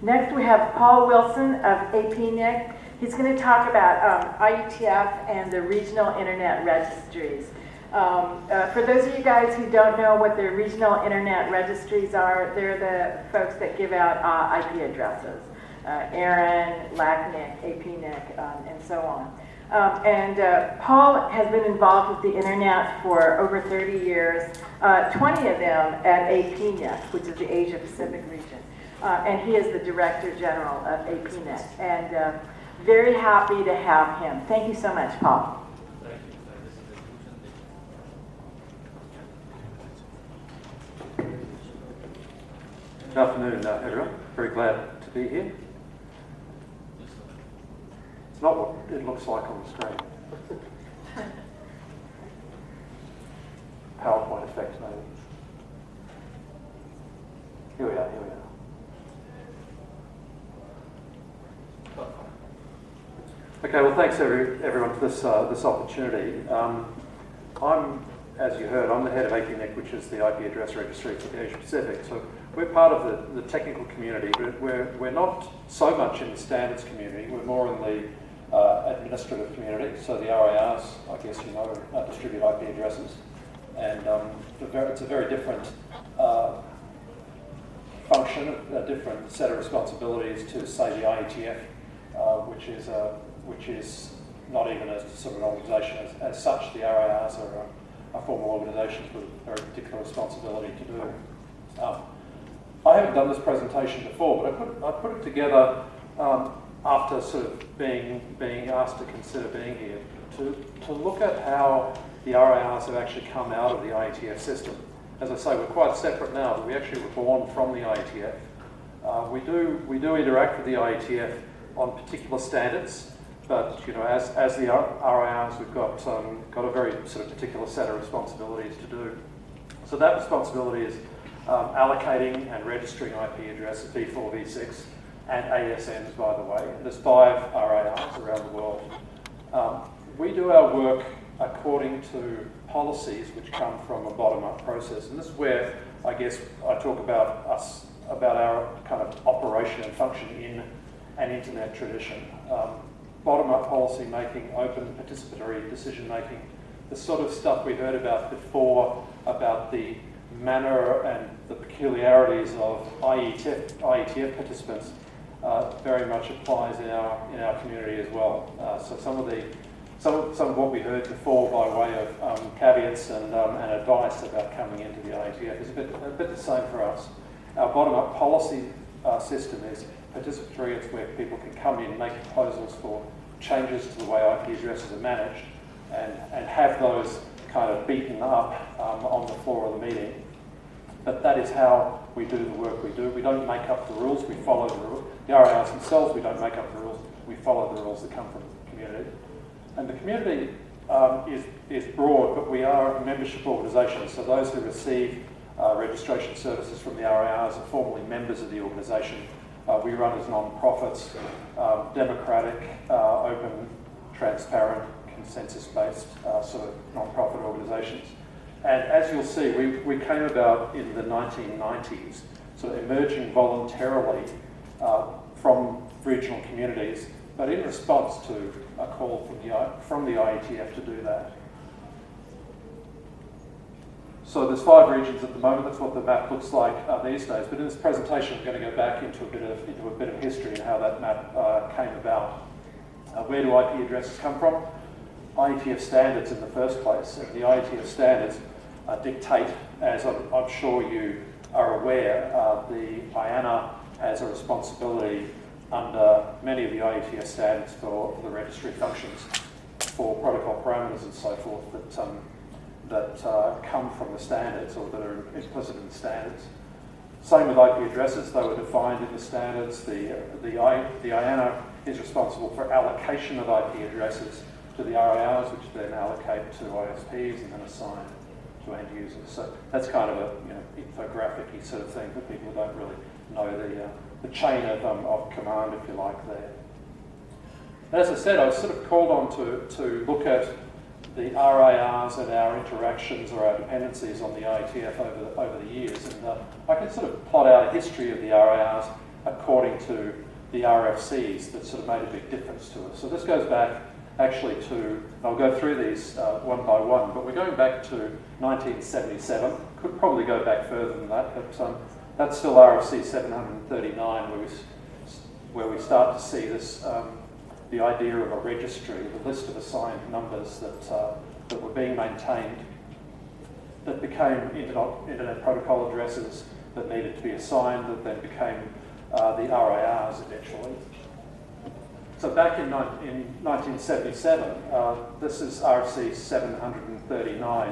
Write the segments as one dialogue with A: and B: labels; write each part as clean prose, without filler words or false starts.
A: Next we have Paul Wilson of APNIC. He's going to talk about IETF and the regional internet registries. For those of you guys who don't know what the regional internet registries are, they're the folks that give out IP addresses. ARIN, LACNIC, APNIC, and so on. Paul has been involved with the internet for over 30 years, 20 of them at APNIC, which is the Asia Pacific region. And he is the Director General of APNIC. And very happy to have him. Thank you so much, Paul.
B: Thank you.
C: Good afternoon, everyone. Very glad to be here. It's not what it looks like on the screen. PowerPoint effect, maybe. Here we are. Okay, well, thanks everyone for this opportunity. I'm, as you heard, I'm the head of APNIC, which is the IP address registry for the Asia Pacific. So we're part of the technical community, but we're not so much in the standards community. We're more in the administrative community. So the RIRs, I guess you know, distribute IP addresses, and it's a very different function, a different set of responsibilities to, say, the IETF, which is not even a sort of an organisation as such. The RIRs are formal organisations with a very particular responsibility to do. I haven't done this presentation before, but I put it together after sort of being asked to consider being here to look at how the RIRs have actually come out of the IETF system. As I say, we're quite separate now, but we actually were born from the IETF. We do interact with the IETF on particular standards, but you know, as the RIRs, we've got a very sort of particular set of responsibilities to do. So that responsibility is allocating and registering IP addresses, v4, v6, and ASNs, by the way. And there's 5 RIRs around the world. We do our work according to policies which come from a bottom-up process, and this is where I guess I talk about our kind of operation and function in an internet tradition. Bottom-up policy making, open participatory decision making, the sort of stuff we heard about before about the manner and the peculiarities of IETF participants very much applies in our community as well. So some of what we heard before by way of caveats and advice about coming into the IETF is a bit the same for us. Our bottom-up policy system is participatory. It's where people can come in, make proposals for changes to the way IP addresses are managed, and have those kind of beaten up on the floor of the meeting. But that is how we do the work we do. We don't make up the rules, we follow the rules. The RIRs themselves, we don't make up the rules, we follow the rules that come from the community. And the community is broad, but we are a membership organisation, so those who receive registration services from the RIRs are formally members of the organisation. We run as non-profits, democratic, open, transparent, consensus-based sort of non-profit organisations. And as you'll see, we came about in the 1990s, sort of emerging voluntarily from regional communities, but in response to a call from the IETF to do that. So there's 5 regions at the moment. That's what the map looks like these days. But in this presentation, I'm going to go back into a bit of history and how that map came about. Where do IP addresses come from? IETF standards in the first place. And the IETF standards dictate, as I'm sure you are aware, the IANA has a responsibility under many of the IETF standards for the registry functions, for protocol parameters and so forth that come from the standards or that are implicit in the standards. Same with IP addresses. They were defined in the standards. The IANA is responsible for allocation of IP addresses to the RIRs, which then allocate to ISPs and then assign to end users. So that's kind of a infographic-y sort of thing for people who don't really know the chain of command, if you like, there. As I said, I was sort of called on to look at the RIRs and our interactions or our dependencies on the IETF over the years, and I can sort of plot out a history of the RIRs according to the RFCs that sort of made a big difference to us. So this goes back actually to, I'll go through these one by one, but we're going back to 1977. Could probably go back further than that, but that's still RFC 739 where we start to see this, the idea of a registry, the list of assigned numbers that were being maintained, that became Internet Protocol addresses that needed to be assigned, that then became the RIRs eventually. So back in 1977, this is RFC 739,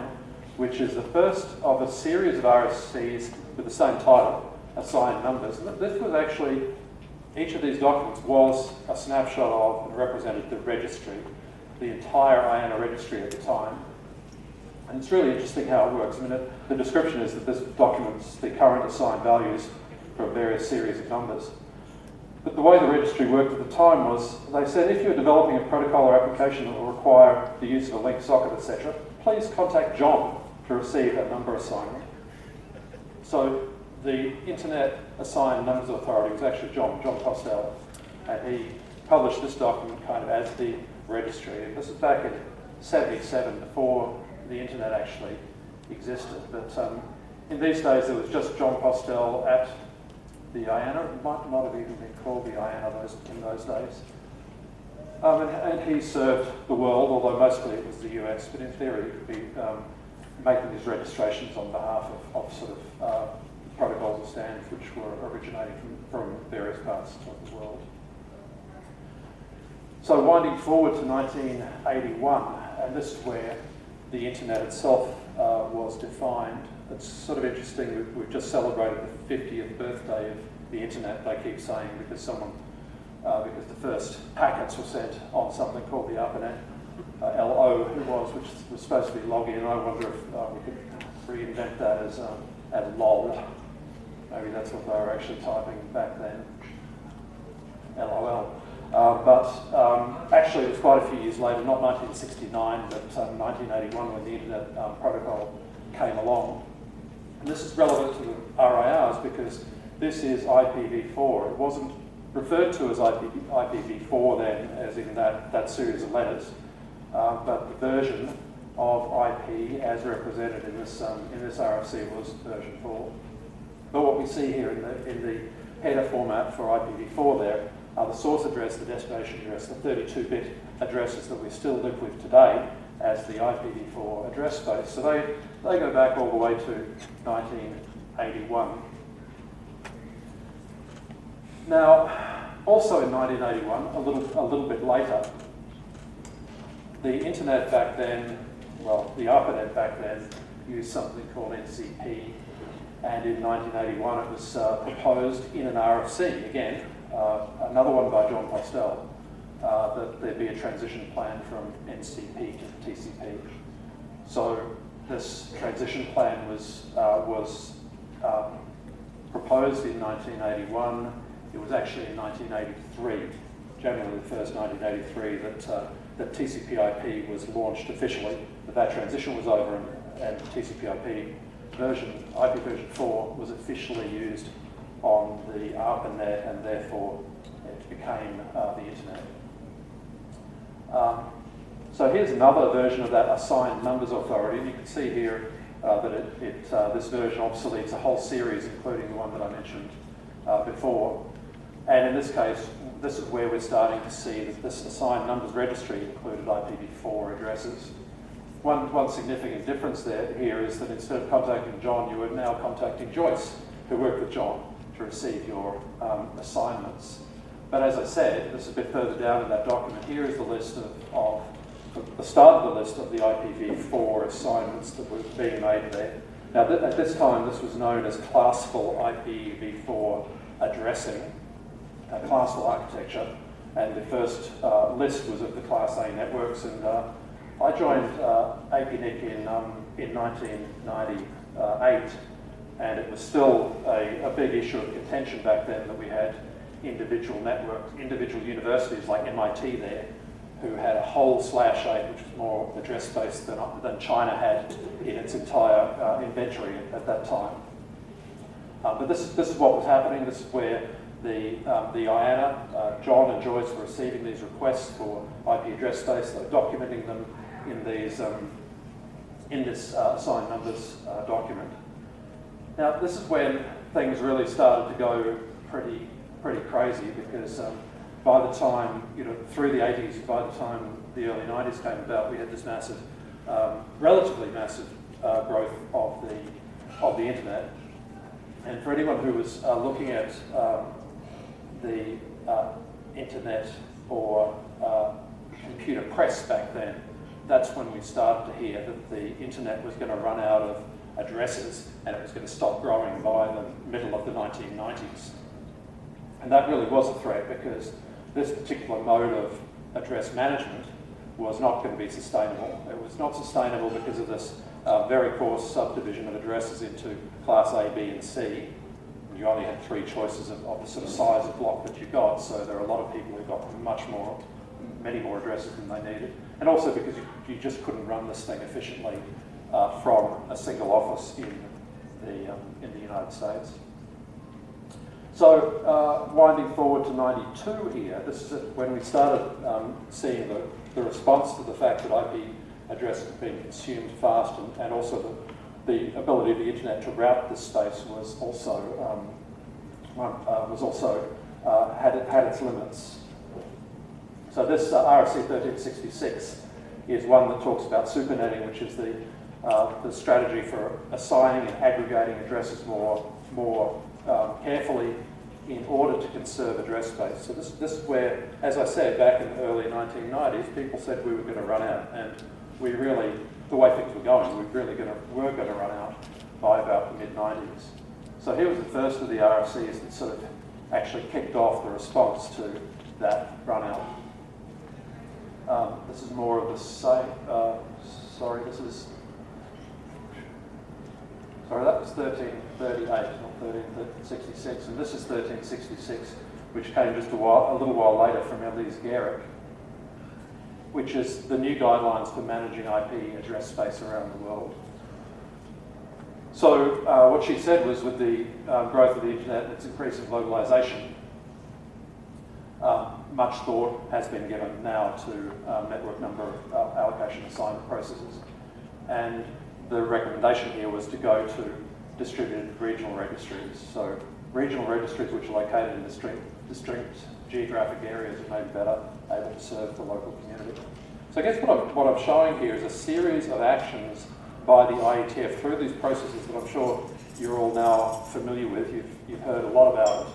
C: which is the first of a series of RFCs with the same title, assigned numbers. And this was actually, each of these documents was a snapshot of and represented the registry, the entire IANA registry at the time. And it's really interesting how it works. I mean, the description is that this documents the current assigned values for a various series of numbers. But the way the registry worked at the time was, they said if you're developing a protocol or application that will require the use of a link socket, etc., please contact John to receive that number assignment. So the Internet Assigned Numbers Authority was actually John Postel, and he published this document kind of as the registry. And this is back in 77, before the Internet actually existed. But in these days, there was just John Postel at the IANA. It might not have even been called the IANA in those days. And he served the world, although mostly it was the US, but in theory he could be making these registrations on behalf of sort of protocols and standards which were originating from various parts of the world. So winding forward to 1981, and this is where the Internet itself was defined. It's sort of interesting, we've just celebrated the 50th birthday of the Internet, they keep saying, because because the first packets were sent on something called the APNIC, LO, which was supposed to be login. I wonder if we could reinvent that as LOL. Maybe that's what they were actually typing back then, LOL. But actually it was quite a few years later, not 1969, but 1981 when the Internet Protocol came along. And this is relevant to the RIRs because this is IPv4. It wasn't referred to as IPv4 then, as in that series of letters, but the version of IP as represented in this RFC was version 4. But what we see here in the header format for IPv4 there are the source address, the destination address, the 32-bit addresses that we still live with today as the IPv4 address space. So they go back all the way to 1981. Now, also in 1981, a little bit later, the Internet back then, well, the ARPANET back then used something called NCP, and in 1981 it was proposed in an RFC, again, another one by John Postel, that there be a transition plan from NCP to TCP. So this transition plan was proposed in 1981. It was actually in 1983, January the 1st, 1983, that TCP/IP was launched officially, that transition was over, and TCP/IP version, IP version 4, was officially used on the ARPANET, and therefore it became the Internet. So here's another version of that assigned numbers authority, and you can see here that this version obsoletes a whole series, including the one that I mentioned before. And in this case, this is where we're starting to see that this assigned numbers registry included IPv4 addresses. One significant difference here is that instead of contacting John, you are now contacting Joyce, who worked with John, to receive your assignments. But as I said, this is a bit further down in that document. Here is the list of the start of the list of the IPv4 assignments that were being made there. Now, at this time, this was known as classful IPv4 addressing, classful architecture, and the first list was of the Class A networks, and I joined APNIC in 1998, and it was still a big issue of contention back then that we had individual networks, individual universities like MIT there, who had a whole /8, which was more address space than China had in its entire inventory at that time. But this is what was happening. This is where the IANA, John and Joyce were receiving these requests for IP address space. They're documenting them in these in this assigned numbers document. Now, this is when things really started to go pretty crazy, because by the time, through the 80s, by the time the early 90s came about, we had this massive, relatively massive growth of the internet. And for anyone who was looking at the internet or computer press back then, that's when we started to hear that the internet was going to run out of addresses and it was going to stop growing by the middle of the 1990s. And that really was a threat, because this particular mode of address management was not going to be sustainable. It was not sustainable because of this very coarse subdivision of addresses into class A, B, and C. You only had 3 choices of the sort of size of block that you got, so there are a lot of people who got many more addresses than they needed. And also because you just couldn't run this thing efficiently from a single office in the United States. So winding forward to 92 here, this is when we started seeing the response to the fact that IP addresses had been consumed fast, and also the ability of the internet to route this space was also had its limits. So this RFC 1366 is one that talks about supernetting, which is the strategy for assigning and aggregating addresses more carefully in order to conserve address space. So this is where, as I said, back in the early 1990s, people said we were going to run out, and we really, the way things were going, we were going to run out by about the mid-90s. So here was the first of the RFCs that sort of actually kicked off the response to that run out. This is more of the same, that was 1338, not 1366, and this is 1366, which came just a little while later from Elise Garrick, which is the new guidelines for managing IP address space around the world. So what she said was, with the growth of the internet and its increasing globalization, much thought has been given now to network number allocation assignment processes. And the recommendation here was to go to distributed regional registries. So regional registries which are located in distinct geographic areas and maybe better able to serve the local community. So I guess what I'm showing here is a series of actions by the IETF through these processes that I'm sure you're all now familiar with. You've heard a lot about it.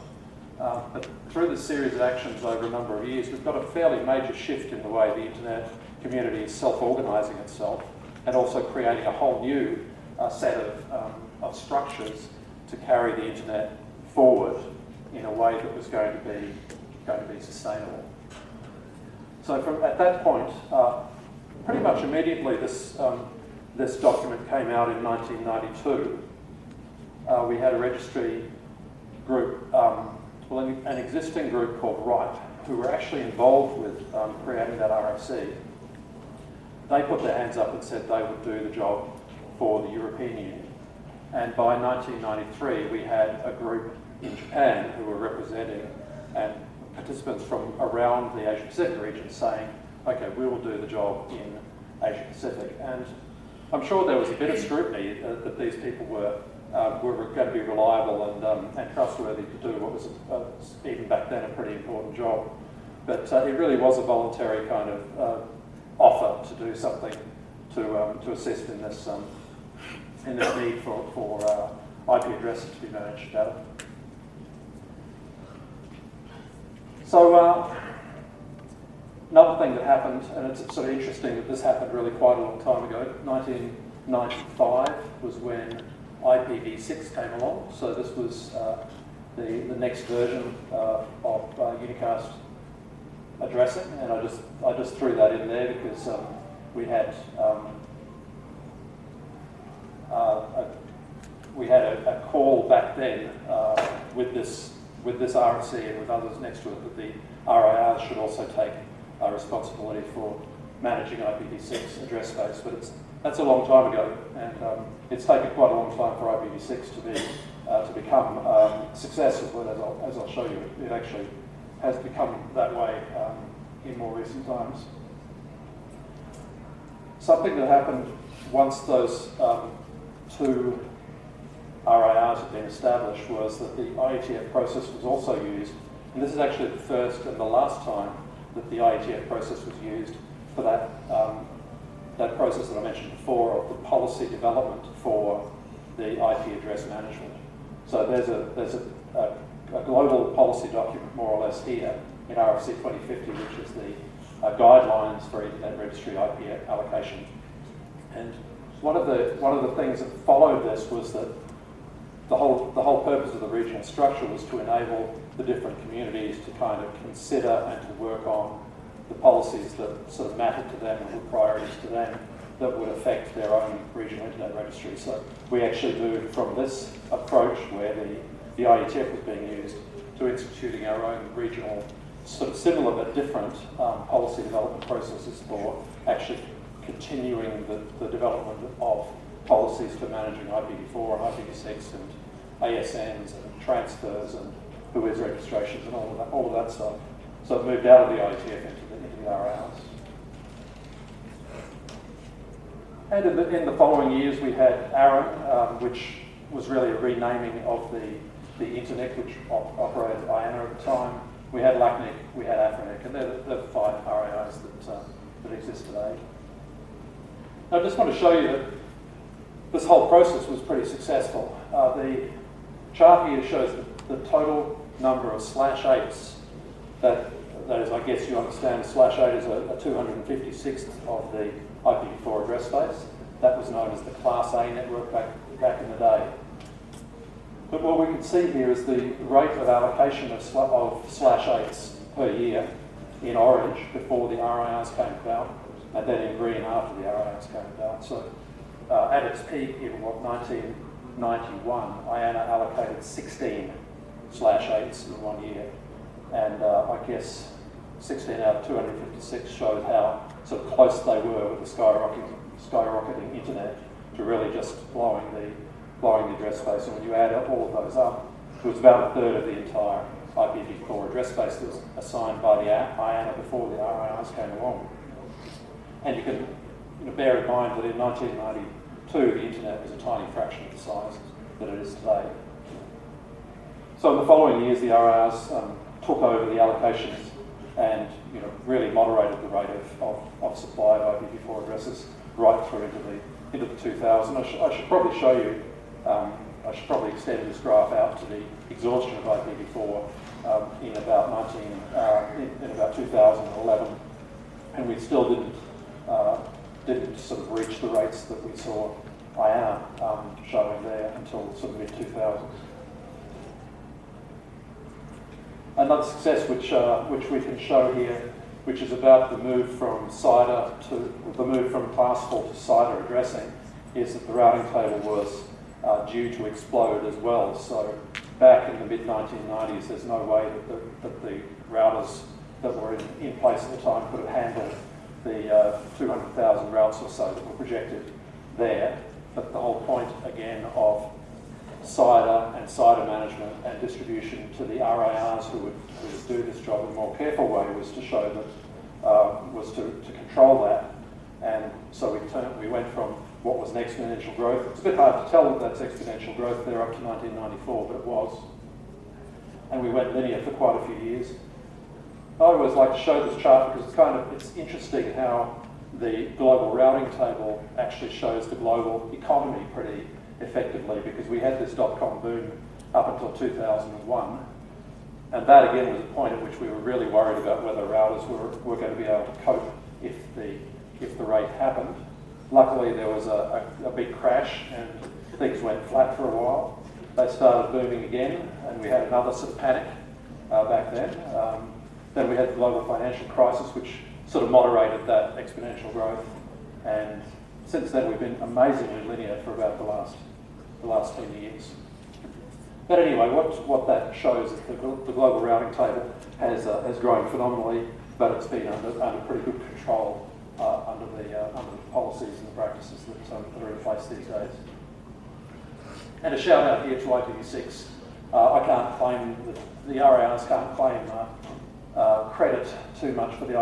C: But through this series of actions over a number of years, we've got a fairly major shift in the way the internet community is self-organising itself, and also creating a whole new set of structures to carry the internet forward in a way that was going to be sustainable. So at that point, pretty much immediately, this document came out in 1992. We had a registry group, an existing group called RIR, who were actually involved with creating that RFC. They put their hands up and said they would do the job for the European Union. And by 1993, we had a group in Japan who were representing and participants from around the Asia-Pacific region saying, okay, we will do the job in Asia-Pacific. And I'm sure there was a bit of scrutiny that these people were going to be reliable and trustworthy to do what was, even back then, a pretty important job. But it really was a voluntary kind of offer to do something to assist in this need for IP addresses to be managed better. So another thing that happened, and it's sort of interesting that this happened really quite a long time ago, 1995 was when IPv6 came along. So this was the next version of unicast addressing, and I just threw that in there because we had a call back then with this RFC and with others next to it that the RIRs should also take responsibility for managing IPv6 address space, but That's a long time ago, and it's taken quite a long time for IPv6 to become successful. But as I'll show you, it actually has become that way in more recent times. Something that happened once those two RIRs had been established was that the IETF process was also used, and this is actually the first and the last time that the IETF process was used for that that process that I mentioned before of the policy development for the IP address management. So there's a global policy document more or less here in RFC 2050, which is the guidelines for Internet Registry IP allocation. And one of the things that followed this was that the whole purpose of the regional structure was to enable the different communities to kind of consider and to work on the policies that sort of mattered to them and were priorities to them that would affect their own regional internet registry. So we actually moved from this approach where the IETF was being used to instituting our own regional, sort of similar but different policy development processes for actually continuing the development of policies for managing IPv4 and IPv6 and ASNs and transfers and who-is registrations and all of that stuff. So it moved out of the IETF into the RIRs. And in the following years we had ARIN, which was really a renaming of the internet, which operated IANA at the time. We had LACNIC, we had APNIC, and they're the 5 RIRs that exist today. I just want to show you that this whole process was pretty successful. The chart here shows the total number of /8s that is, I guess you understand, /8 is a 256th of the IPv4 address space. That was known as the Class A network back in the day. But what we can see here is the rate of allocation of /8s per year in orange before the RIRs came about, and then in green after the RIRs came about. So at its peak in 1991, IANA allocated 16 /8s in 1 year. And I guess 16 out of 256 showed how sort of close they were with the skyrocketing internet to really just blowing the address space. And when you add all of those up, it was about a third of the entire IPv4 address space that was assigned by the IANA before the RIRs came along. And you can bear in mind that in 1992, the internet was a tiny fraction of the size that it is today. So in the following years, the RIRs took over the allocations and really moderated the rate of supply of IPv4 addresses right through into the 2000s. I should probably show you, I should probably extend this graph out to the exhaustion of IPv4 in about 2011, and we still didn't sort of reach the rates that we saw IANA showing there until sort of mid-2000s. Another success which we can show here, which is about the move from classful to CIDR addressing, is that the routing table was due to explode as well. So back in the mid-1990s, there's no way that the routers that were in place at the time could have handled the 200,000 routes or so that were projected there. But the whole point, again, of CIDR and CIDR management and distribution to the RIRs who would do this job in a more careful way was to show that, was to control that. And so we went from what was an exponential growth. It's a bit hard to tell that that's exponential growth there up to 1994, but it was. And we went linear for quite a few years. I always like to show this chart because it's interesting how the global routing table actually shows the global economy pretty effectively, because we had this dot-com boom up until 2001, and that again was a point at which we were really worried about whether routers were going to be able to cope if the rate happened. Luckily there was a big crash and things went flat for a while. They started booming again, and we had another sort of panic back then. Then we had the global financial crisis, which sort of moderated that exponential growth, and since then we've been amazingly linear for about the last 10 years. But anyway, what that shows is the global routing table has grown phenomenally, but it's been under pretty good control under the policies and the practices that are in place these days. And a shout out here to IPv6. I can't claim, the RIRs can't claim credit too much for the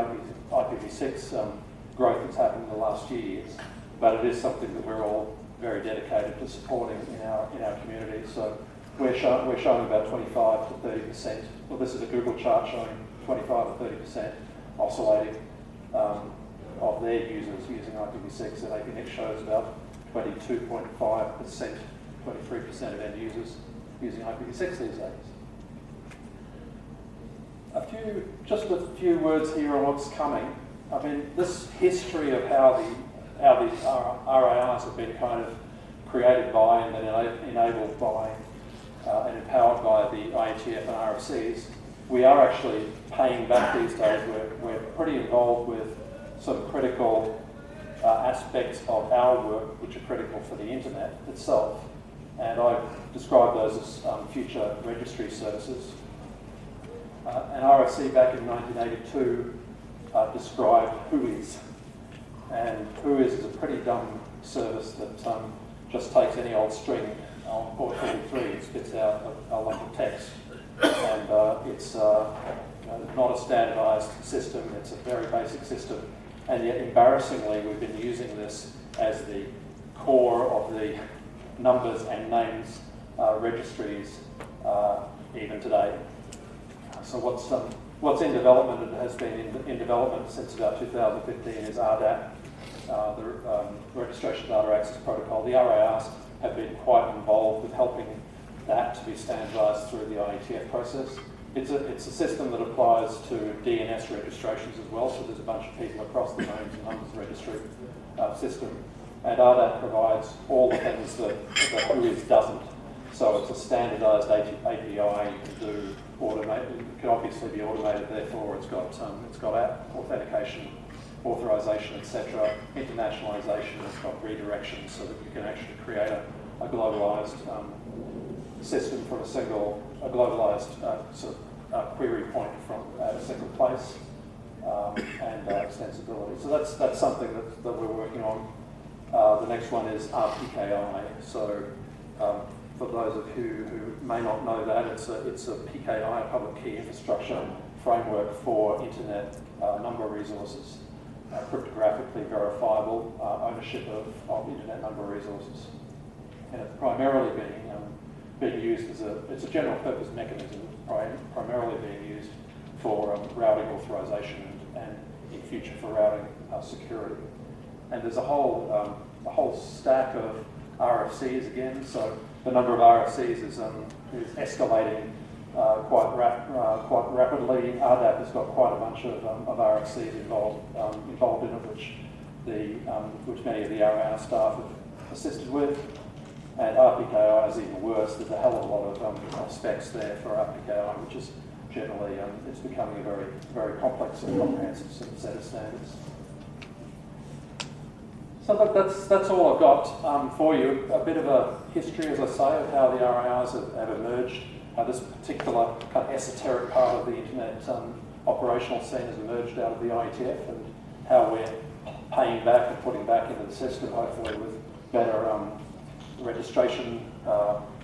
C: IPv6 growth that's happened in the last few years, but it is something that we're all very dedicated to supporting in our community. So we're showing about 25 to 30%. Well, this is a Google chart showing 25 to 30% oscillating of their users using IPv6, and APNIC shows about 22.5%, 23% of end users using IPv6 these days. Just a few words here on what's coming. I mean, this history of how the RIRs have been kind of created by and then enabled by and empowered by the IETF and RFCs, we are actually paying back these days. We're pretty involved with some critical aspects of our work which are critical for the internet itself. And I've described those as future registry services. An RFC back in 1982 described WHOIS. And WHOIS is a pretty dumb service that just takes any old string on port 43 and spits out a lump of text. And it's not a standardized system, it's a very basic system. And yet, embarrassingly, we've been using this as the core of the numbers and names registries even today. So what's in development and has been in development since about 2015 is RDAP, the Registration Data Access Protocol. The RIRs have been quite involved with helping that to be standardised through the IETF process. It's a system that applies to DNS registrations as well, so there's a bunch of people across the names and numbers registry system. And RDAP provides all the things that WHOIS doesn't. So it's a standardised API. You can do automated. It can obviously be automated. Therefore, it's got app authentication, authorization, etc. Internationalization. It's got redirection, so that you can actually create a globalized system from a globalized query point from a single place, and extensibility. So that's something that we're working on. The next one is RPKI. So for those of you who may not know that, it's a PKI, a public key infrastructure framework for internet number resources, cryptographically verifiable ownership of internet number resources, and it's primarily being used as it's a general purpose mechanism, primarily being used for routing authorization and in future for routing security. And there's a whole stack of RFCs again. So the number of RFCs is escalating quite rapidly. RDAP has got quite a bunch of RFCs involved in it, which many of the RIR staff have assisted with. And RPKI is even worse. There's a hell of a lot of specs there for RPKI, which is generally it's becoming a very, very complex and comprehensive set of standards. So that's all I've got for you. A bit of a history, as I say, of how the RIRs have emerged. This particular kind of esoteric part of the internet operational scene has emerged out of the IETF, and how we're paying back and putting back into the system, hopefully with better registration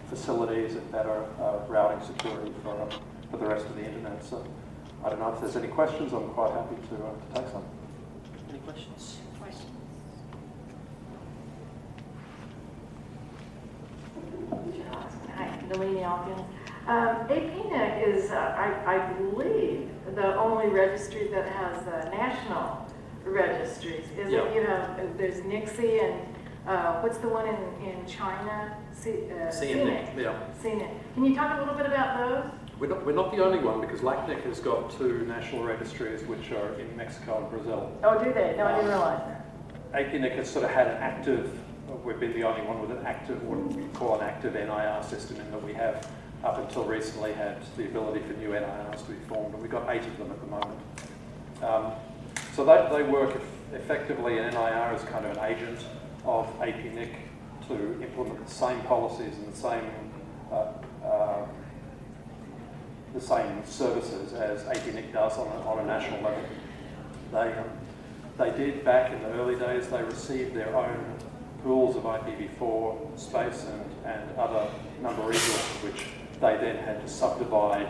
C: facilities and better routing security for the rest of the internet. So I don't know if there's any questions. I'm quite happy to take some.
B: Any questions?
A: Hi, Delaney Alkins. APNIC is, I believe, the only registry that has national registries. Is
B: Yeah.
A: it? You have, there's NICSI and what's the one in China? CNIC.
B: Yeah.
A: CNIC. Can you talk a little bit about those?
C: We're not the only one, because LACNIC has got two national registries which are in Mexico and Brazil.
A: Oh, do they? No, I didn't realize that.
C: APNIC has sort of had an active, we've been the only one with an active, what we call an active NIR system, in that we have up until recently had the ability for new NIRs to be formed, and we've got 8 of them at the moment. So they work effectively, an NIR is kind of an agent of APNIC to implement the same policies and the same services as APNIC does on a national level. They did back in the early days, they received their own pools of IPv4 space and other number resources, which they then had to subdivide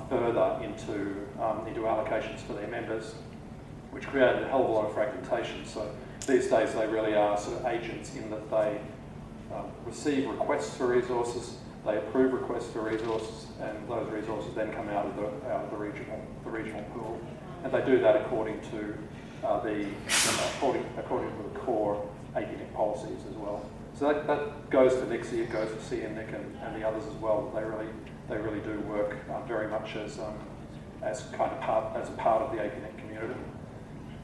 C: further into allocations for their members, which created a hell of a lot of fragmentation. So these days they really are sort of agents in that they receive requests for resources, they approve requests for resources, and those resources then come out of the regional pool, and they do that according to according to the core APNIC policies as well. So that goes to NICSI, it goes to CNNIC and the others as well. They really do work very much as kind of as a part of the APNIC community.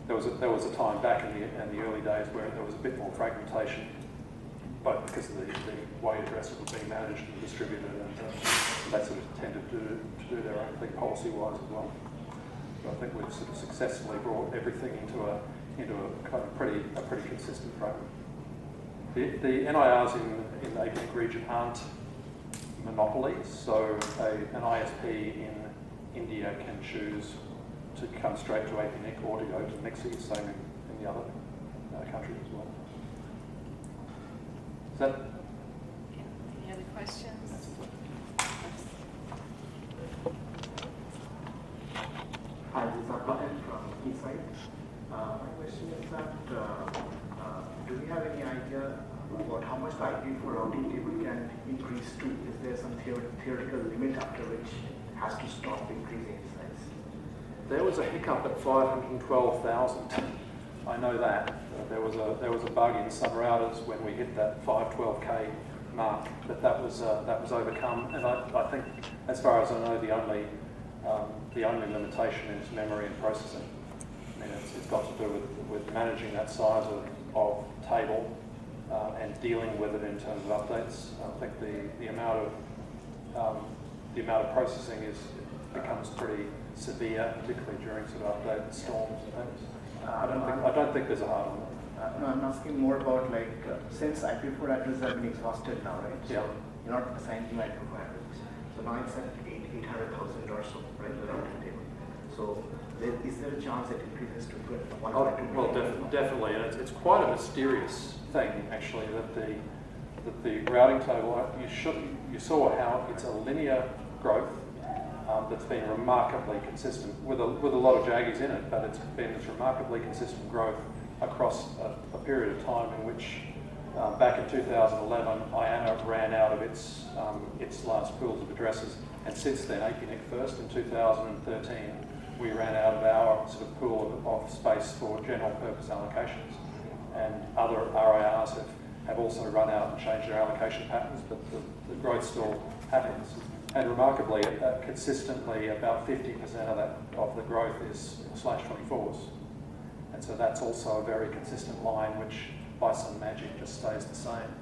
C: There was a time back in the early days where there was a bit more fragmentation, but because of the way addresses were being managed and distributed, and they sort of tended to do their own thing policy-wise as well. But I think we've sort of successfully brought everything into a kind of pretty consistent framework. The NIRs in the APEC region aren't monopolies, so an ISP in India can choose to come straight to APNIC or to go to NICSI, same in the other countries as well. Is that?
D: Any other questions?
E: Hi, this is Abdullah from Eastside. My question is that do we have any idea about how much the IPv4 routing table can increase to? Is there some theoretical limit after which it has to stop increasing in size?
C: There was a hiccup at 512,000. I know that. There was a bug in some routers when we hit that 512K mark, but that was overcome. And I think, as far as I know, the only limitation is memory and processing. I mean, it's got to do with managing that size of table and dealing with it in terms of updates. I think the amount of processing becomes pretty severe, particularly during sort of update storms and things. I don't think there's a hard one.
E: No, I'm asking more about since IPv4 addresses have been exhausted now, right?
C: Yeah.
E: So you're not assigning new IPv4 addresses. So now it's at 800,000 or so, right? The routing table. So is there a chance it increases to 1.2 million?
C: Well, definitely, and it's quite a mysterious thing actually that the routing table. You saw how it's a linear growth that's been remarkably consistent with a lot of jaggies in it, but it's been this remarkably consistent growth across a period of time in which back in 2011 IANA ran out of its last pools of addresses, and since then APNIC first in 2013 we ran out of our sort of pool of space for general purpose allocations, and other RIRs have also run out and changed their allocation patterns, but the growth still happens. And remarkably, consistently, about 50% of the growth is /24s, and so that's also a very consistent line, which by some magic just stays the same.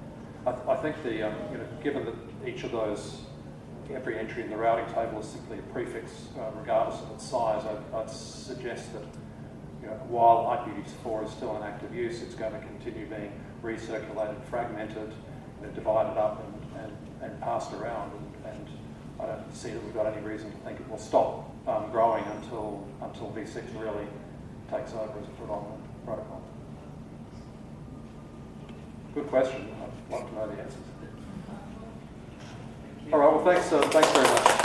C: I think given that each of those, every entry in the routing table is simply a prefix, regardless of its size, I'd suggest that while IPv4 is still in active use, it's going to continue being recirculated, fragmented, divided up, and passed around. And I don't see that we've got any reason to think it will stop growing until V6 really takes over as a predominant protocol. Good question. I'd love to know the answers. All right. Well, thanks very much.